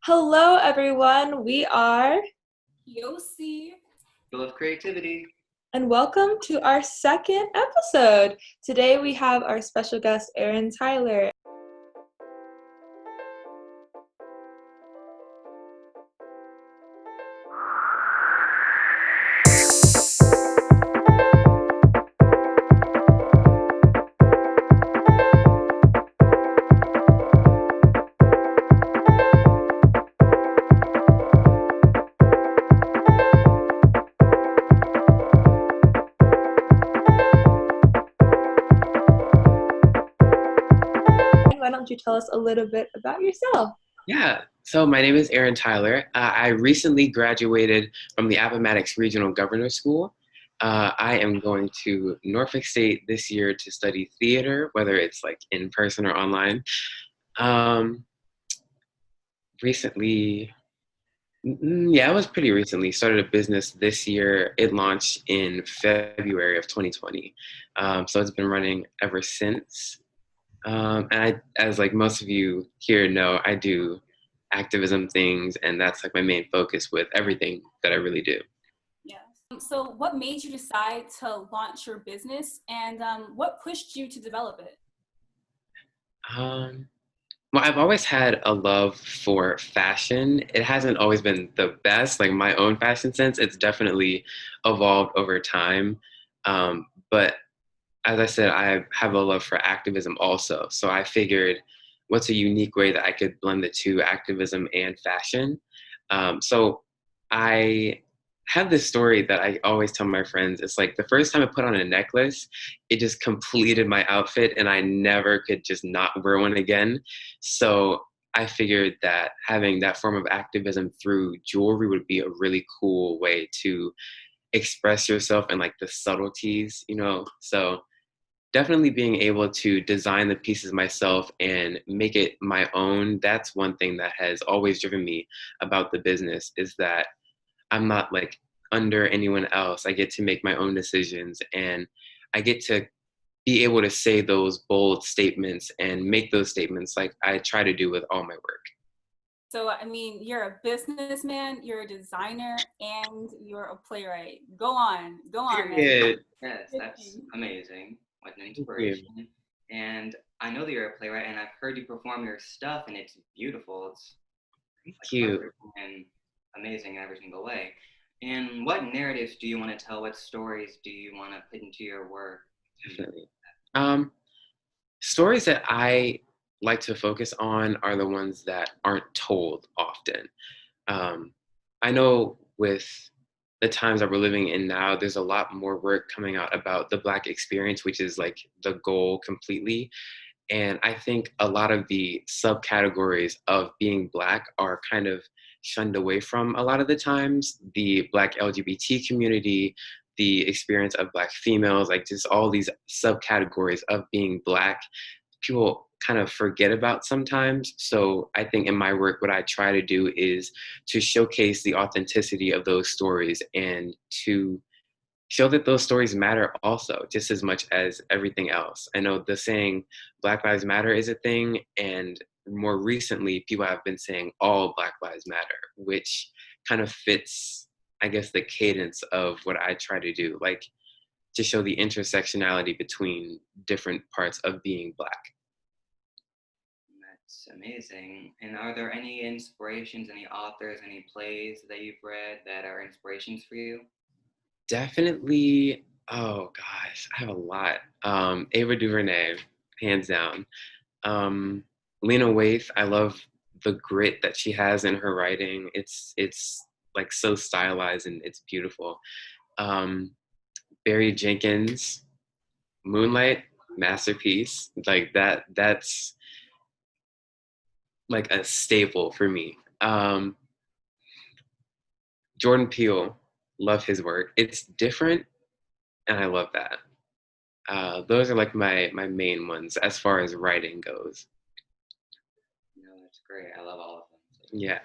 Hello, everyone. We are, P.O.C. Full of creativity. and welcome to our second episode. Today we have our special guest, Erin Tyler. Why don't you tell us a little bit about yourself? Yeah, so my name is Erin Tyler. I recently graduated from the Appomattox Regional Governor School. I am going to Norfolk State this year to study theater, whether it's like in person or online. Um, recently, yeah, it was pretty recently. Started a business this year. It launched in February of 2020. So it's been running ever since. As like most of you here know, I do activism things, and that's like my main focus with everything that I really do. Yes. So what made you decide to launch your business, and what pushed you to develop it? Um, well, I've always had a love for fashion. It hasn't always been the best, like my own fashion sense. It's definitely evolved over time. But as I said, I have a love for activism also. So I figured, what's a unique way that I could blend the two, activism and fashion? So I have this story that I always tell my friends. It's like the first time I put on a necklace, it just completed my outfit and I never could just not wear one again. So I figured that having that form of activism through jewelry would be a really cool way to express yourself and like the subtleties, So definitely being able to design the pieces myself and make it my own. That's one thing that has always driven me about the business, is that I'm not like under anyone else. I get to make my own decisions, and I get to be able to say those bold statements and make those statements like I try to do with all my work. So, I mean, you're a businessman, you're a designer, and you're a playwright. Go on, man. Period. Yes, that's amazing. What an Thank you. inspiration. And I know that you're a playwright, and I've heard you perform your stuff, and it's beautiful. It's Thank like you. perfect and amazing in every single way. And what narratives do you want to tell? What stories do you want to put into your work? Definitely. Stories that I like to focus on are the ones that aren't told often. I know with the times that we're living in now, there's a lot more work coming out about the Black experience, which is like the goal completely. And I think a lot of the subcategories of being Black are kind of shunned away from a lot of the times. The Black LGBT community, the experience of Black females, like just all these subcategories of being Black, people kind of forget about sometimes. So I think in my work, what I try to do is to showcase the authenticity of those stories and to show that those stories matter also, just as much as everything else. I know the saying Black Lives Matter is a thing, and more recently, people have been saying all Black Lives Matter, which kind of fits, I guess, the cadence of what I try to do, like to show the intersectionality between different parts of being Black. That's amazing. And are there any inspirations, any authors, any plays that you've read that are inspirations for you? Definitely, oh gosh, I have a lot. Ava DuVernay, hands down. Lena Waithe, I love the grit that she has in her writing. It's like so stylized and it's beautiful. Barry Jenkins, Moonlight, masterpiece. Like that's like a staple for me. Jordan Peele, love his work. It's different, and I love that. Those are like my main ones as far as writing goes. No, that's great. I love all of them. Yeah.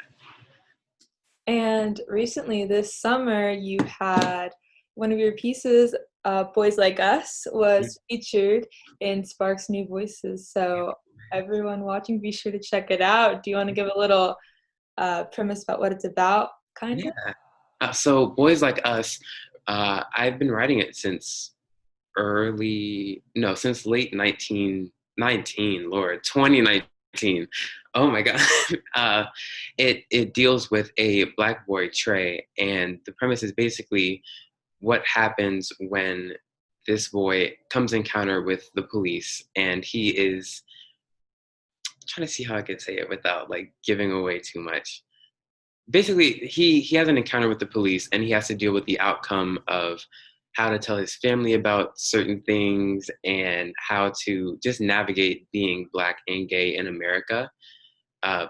And recently, this summer, you had one of your pieces, Boys Like Us, was featured in SPARC's New Voices. So everyone watching, be sure to check it out. Do you want to give a little premise about what it's about, kind of? Yeah. So Boys Like Us, I've been writing it since since late 1919, Lord, 2019. Oh my God. It deals with a Black boy, Trey, and the premise is basically what happens when this boy comes encounter with the police, and he is trying to see how I could say it without like giving away too much. Basically, he has an encounter with the police, and he has to deal with the outcome of how to tell his family about certain things and how to just navigate being Black and gay in America.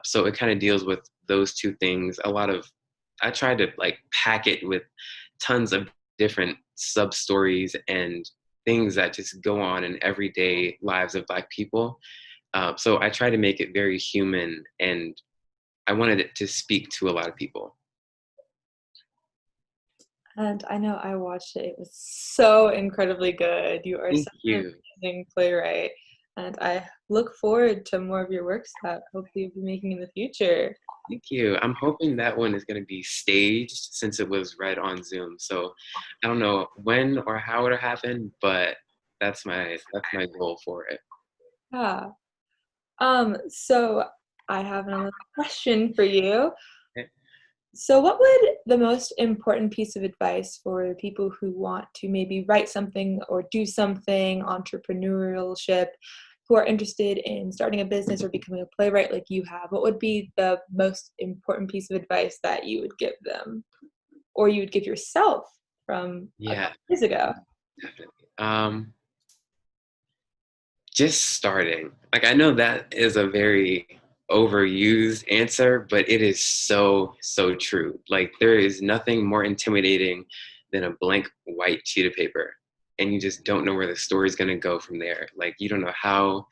So it kind of deals with those two things. I tried to like pack it with tons of different sub stories and things that just go on in everyday lives of Black people. So I try to make it very human, and I wanted it to speak to a lot of people. And I know I watched it. It was so incredibly good. You are Thank such you. an amazing playwright. And I look forward to more of your works that hopefully you'll be making in the future. Thank you. I'm hoping that one is going to be staged since it was read on Zoom. So I don't know when or how it'll happen, but that's my goal for it. Yeah. So I have another question for you. Okay. So what would the most important piece of advice for people who want to maybe write something or do something, entrepreneurship, who are interested in starting a business or becoming a playwright like you have, what would be the most important piece of advice that you would give them or you would give yourself from a Yeah, couple years ago? definitely. Just starting. Like, I know that is a very overused answer, but it is so, so true. Like, there is nothing more intimidating than a blank white sheet of paper, and you just don't know where the story is going to go from there. Like, you don't know how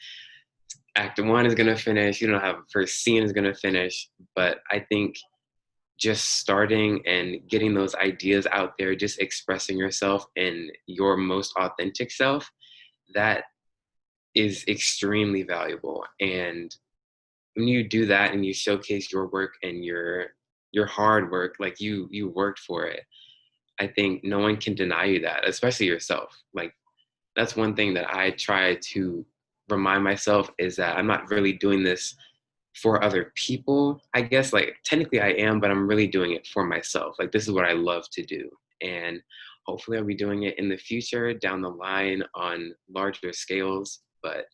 act one is going to finish, you don't know how the first scene is going to finish, but I think just starting and getting those ideas out there, just expressing yourself in your most authentic self, that is extremely valuable. And when you do that and you showcase your work and your hard work, like you worked for it, I think no one can deny you that, especially yourself. Like, that's one thing that I try to remind myself, is that I'm not really doing this for other people. I guess, like, technically I am, but I'm really doing it for myself. Like, this is what I love to do, and hopefully I'll be doing it in the future down the line on larger scales. But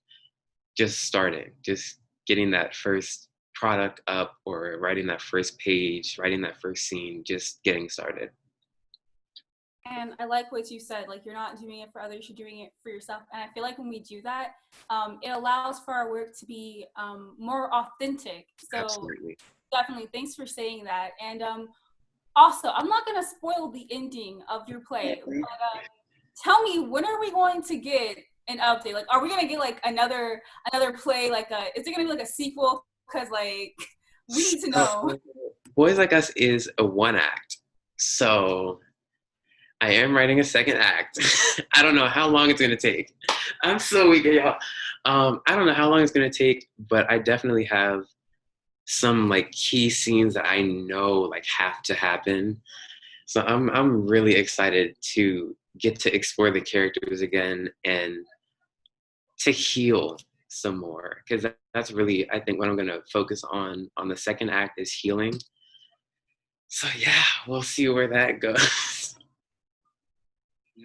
just starting, just getting that first product up, or writing that first page, writing that first scene, just getting started. And I like what you said, like, you're not doing it for others, you're doing it for yourself. And I feel like when we do that, it allows for our work to be more authentic. So Absolutely. definitely, thanks for saying that. And also, I'm not going to spoil the ending of your play, but tell me, when are we going to get an update? Like, are we going to get like another play? Like, is it going to be like a sequel? Because like, we need to know. Boys Like Us is a one act. So I am writing a second act. I don't know how long it's going to take. I'm so weak, y'all. I don't know how long it's going to take, but I definitely have some like key scenes that I know like have to happen. So I'm really excited to get to explore the characters again and to heal some more, because that's really, I think, what I'm going to focus on the second act, is healing. So yeah, we'll see where that goes.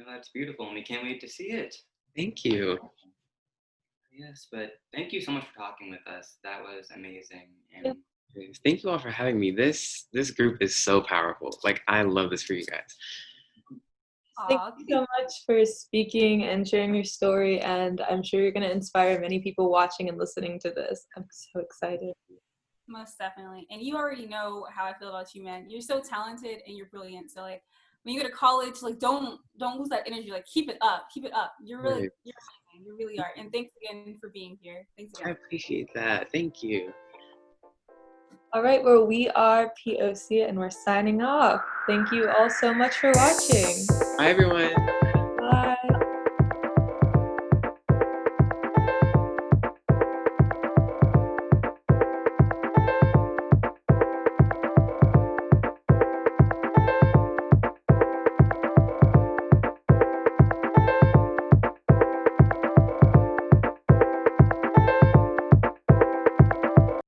That's beautiful, and we can't wait to see it. Thank you. Yes, but thank you so much for talking with us. That was amazing. And Thank you all for having me. This group is so powerful. Like, I love this for you guys. Thank you so much for speaking and sharing your story, and I'm sure you're going to inspire many people watching and listening to this. I'm so excited. Most definitely. And you already know how I feel about you, man. You're so talented and you're brilliant. So like, when you go to college, like, don't lose that energy. Like, keep it up. You're really amazing. You really are. And thanks again for being here. Thanks again. I appreciate that. Thank you. All right, well, we are P.O.C. and we're signing off. Thank you all so much for watching. Bye, everyone.